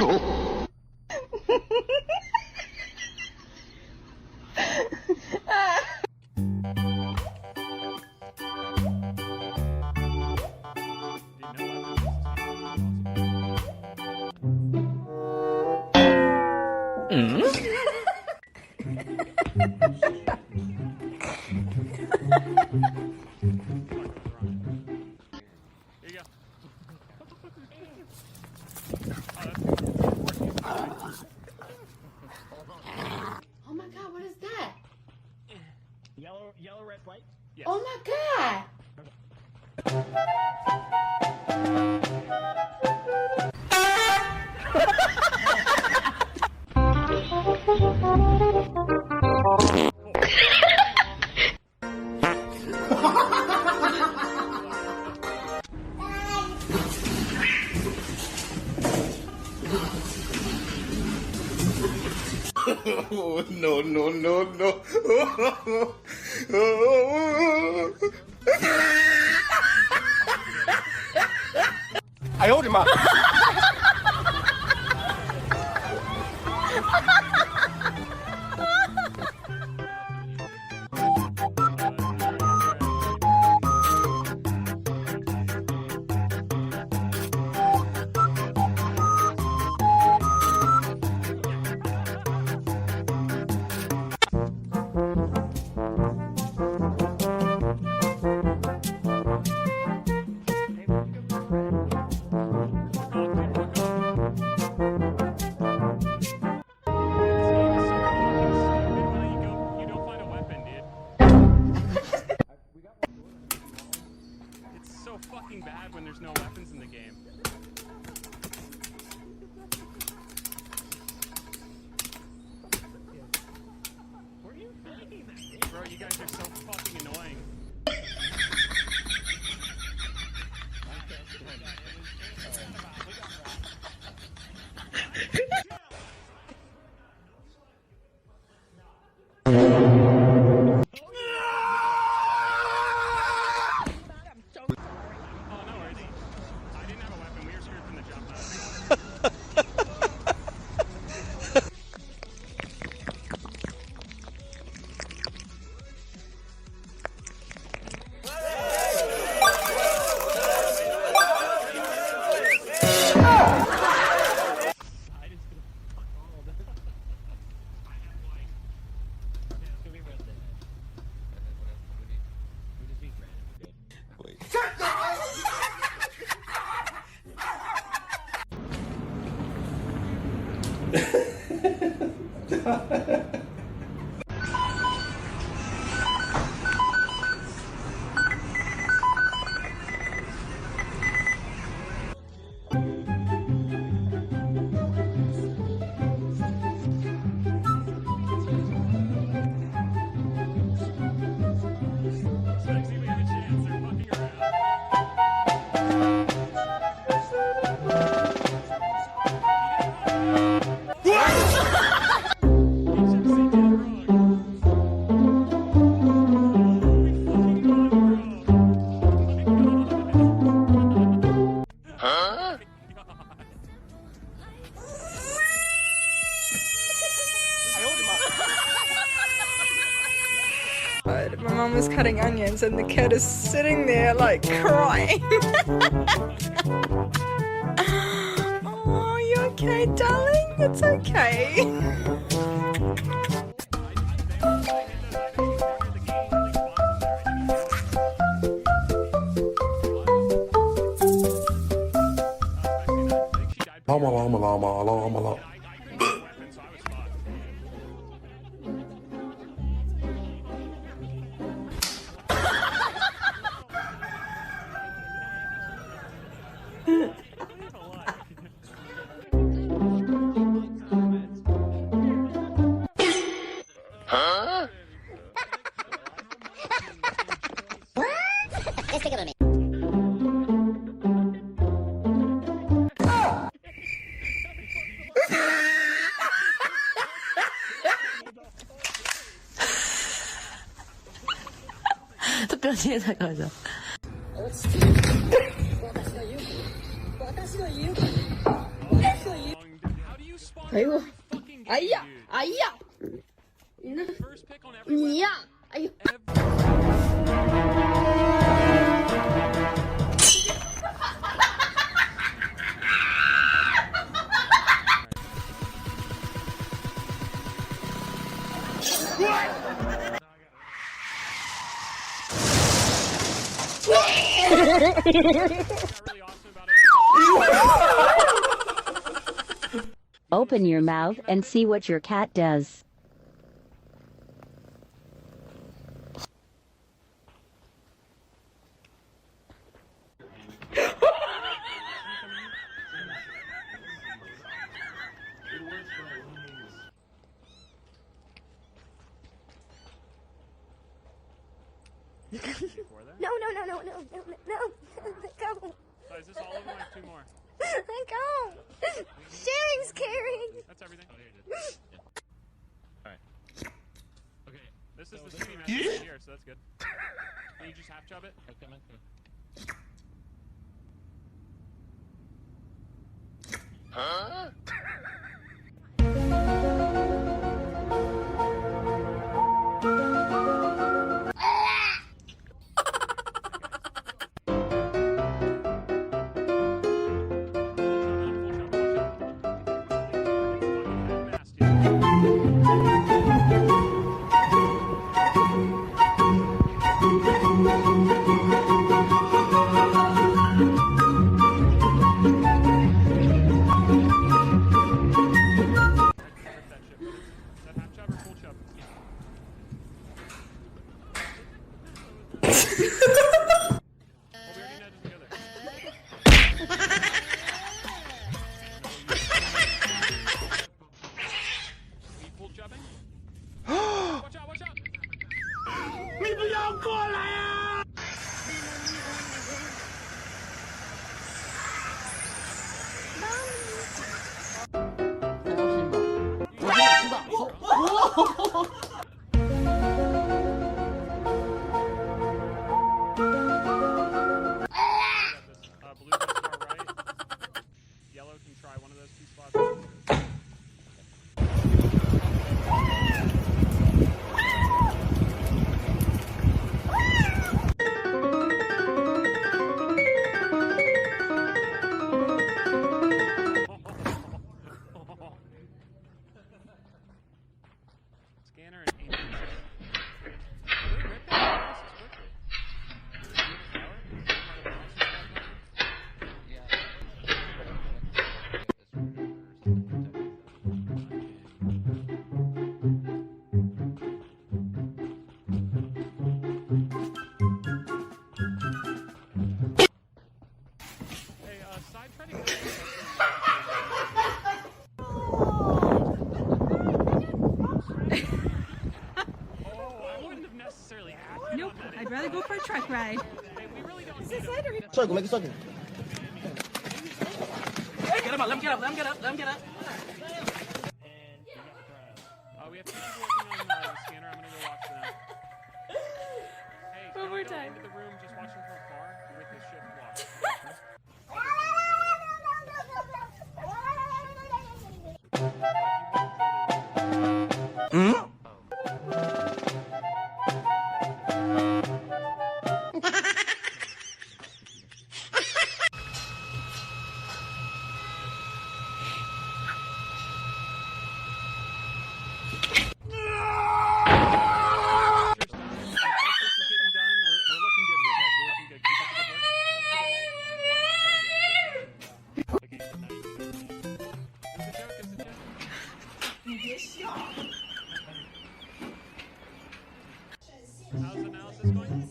Oh my god, what is that? Yellow, red, white? Yes. Oh my god! Oh, no, no, no, no. I owed him up. Fucking bad when there's no weapons in the game. Where are you thinking that? Bro, you guys are so fucking annoying. My mum was cutting onions and the kid is sitting there like crying. Oh, you okay, darling? It's okay. Llama, llama, llama, llama, llama. Let's take a minute. 투표지에다가 spawned 아이고. every fucking game, 아이야, dude. 아이야. 이놈, First pick on every 니야. 아유. really awesome about it. Open your mouth and see what your cat does. No, no, no, no, no, no, no, no. Let go. Oh, is this all of them? I have two more. Let go. Sharing's caring. That's everything. Oh, there you did. Alright. Okay. This is the shitty message right here, so that's good. Can you just half chub it? Scanner and aim. Hey, side treading. Nope, I'd rather go for a truck ride. We really don't need Circle, make a circle. Get him up, let him get up, let him get up, let him get up. we have two people working on the scanner. I'm gonna go watch them. Hey, One more go time. into the room, just watch them from afar with his shift watch. How's analysis going?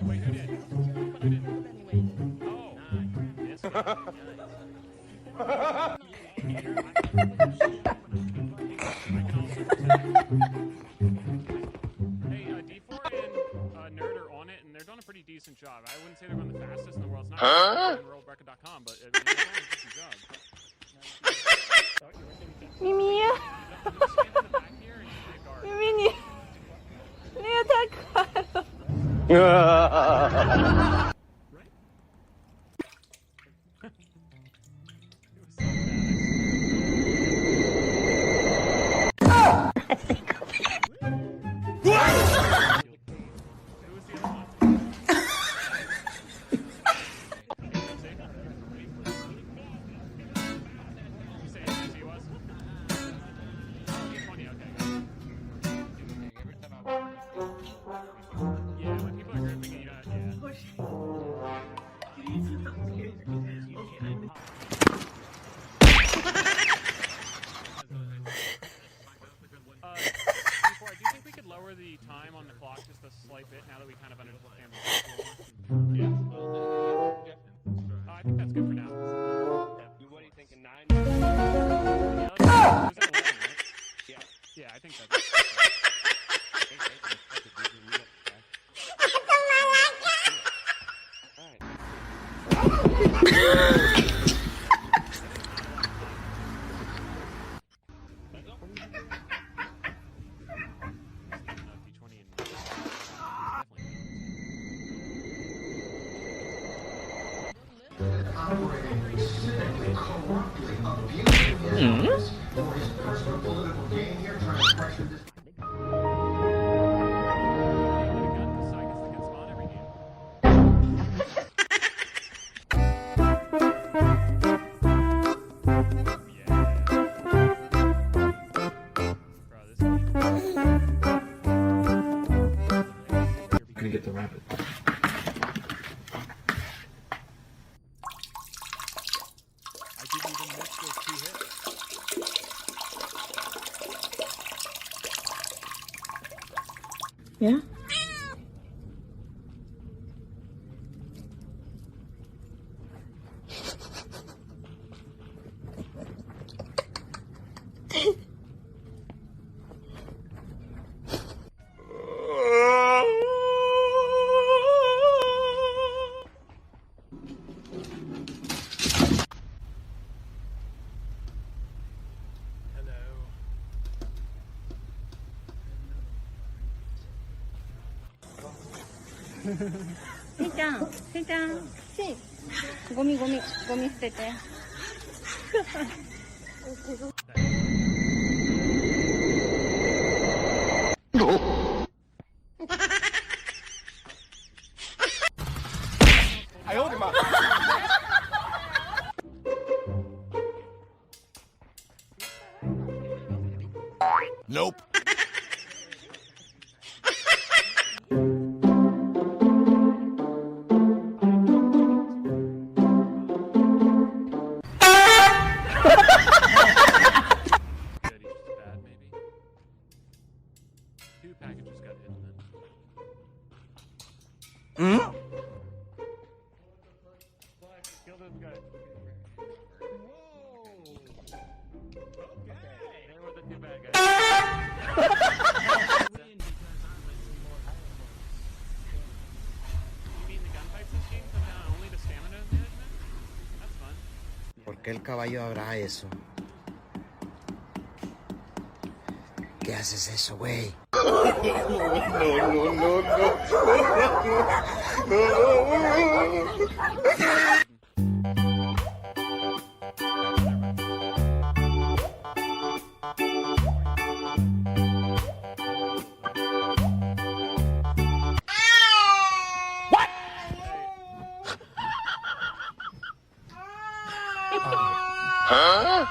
Wait, who did? Who did? Oh, yes. Hey, D4 and Nerd are on it, and they're doing a pretty decent job. I wouldn't say they're going the fastest in the world. It's not on worldrecord.com, but they're doing a decent job. 미미야, 미미니, 내가 다 가요. Gonna get the rabbit. I didn't even miss those 2 hits. Yeah? Sit down. Sit down. Sit. ゴミ捨てて。哎呦我的妈！Nope. Good, he's just bad, maybe. 2 packages got hit then. Kill this guy. There were the 2 bad guys. You mean the gunfights this game come down only to stamina management? That's fun. ¿Por qué el caballo habrá eso? ¿Qué haces eso, güey? Huh?